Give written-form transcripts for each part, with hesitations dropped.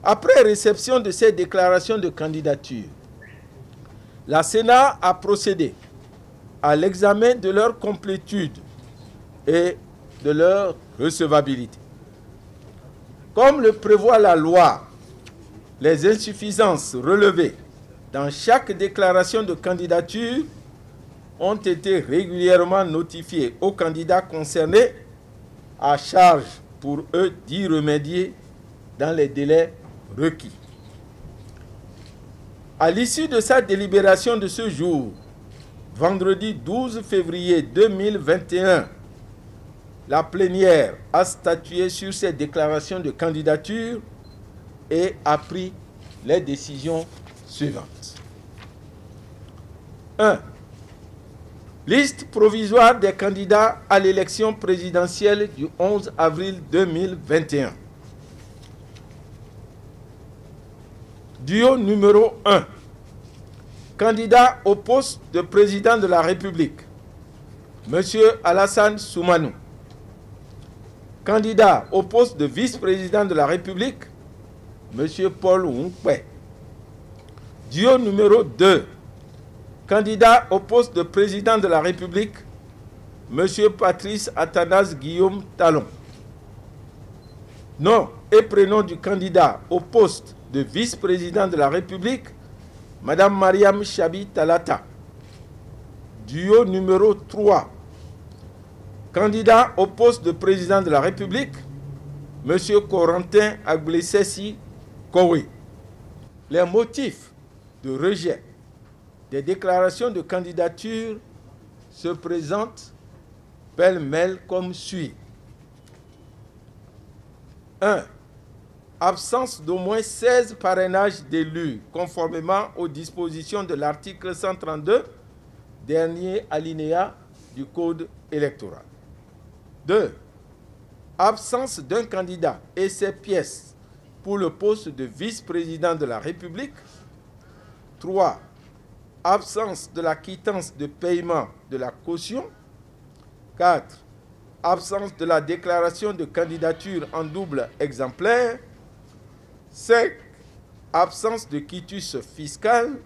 Après réception de ces déclarations de candidature, la Sénat a procédé à l'examen de leur complétude et de leur recevabilité. Comme le prévoit la loi, les insuffisances relevées dans chaque déclaration de candidature ont été régulièrement notifiées aux candidats concernés, à charge pour eux d'y remédier dans les délais requis. À l'issue de sa délibération de ce jour, vendredi 12 février 2021, la plénière a statué sur ces déclarations de candidature et a pris les décisions suivantes. 1. Liste provisoire des candidats à l'élection présidentielle du 11 avril 2021. Duo numéro 1. Candidat au poste de président de la République, M. Alassane Soumanou. Candidat au poste de vice-président de la République, M. Paul Wunkwe. Duo numéro 2. Candidat au poste de président de la République, M. Patrice Athanas Guillaume Talon. Nom et prénom du candidat au poste de vice-président de la République, Mme Mariam Chabi Talata. Duo numéro 3. Candidat au poste de président de la République, M. Corentin Agblessessi Kowe. Les motifs de rejet des déclarations de candidature se présentent pêle-mêle comme suit. 1. Absence d'au moins 16 parrainages d'élus conformément aux dispositions de l'article 132, dernier alinéa du Code électoral. 2. Absence d'un candidat et ses pièces pour le poste de vice-président de la République. 3. Absence de la quittance de paiement de la caution. 4. Absence de la déclaration de candidature en double exemplaire. 5. Absence de quitus fiscal.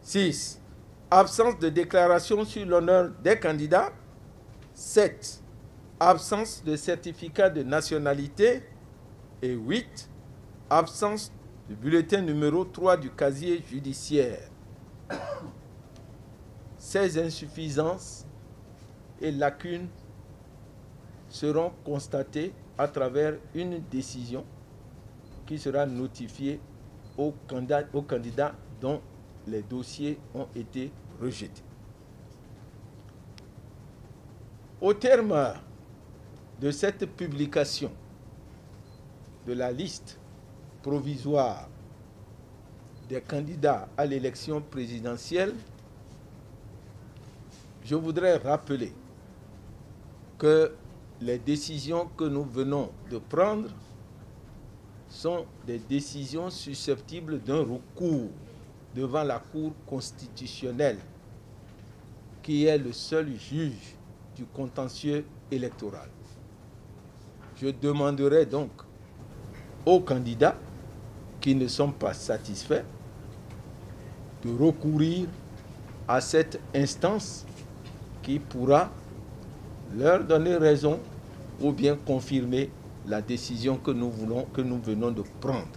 6. Absence de déclaration sur l'honneur des candidats. 7. Absence de certificat de nationalité. Et 8. Absence du bulletin numéro 3 du casier judiciaire. Ces insuffisances et lacunes seront constatées à travers une décision qui sera notifiée aux candidats dont les dossiers ont été rejetés. Au terme de cette publication de la liste provisoire des candidats à l'élection présidentielle, je voudrais rappeler que les décisions que nous venons de prendre sont des décisions susceptibles d'un recours devant la Cour constitutionnelle, qui est le seul juge du contentieux électoral. Je demanderai donc aux candidats qui ne sont pas satisfaits de recourir à cette instance qui pourra leur donner raison ou bien confirmer la décision que nous venons de prendre.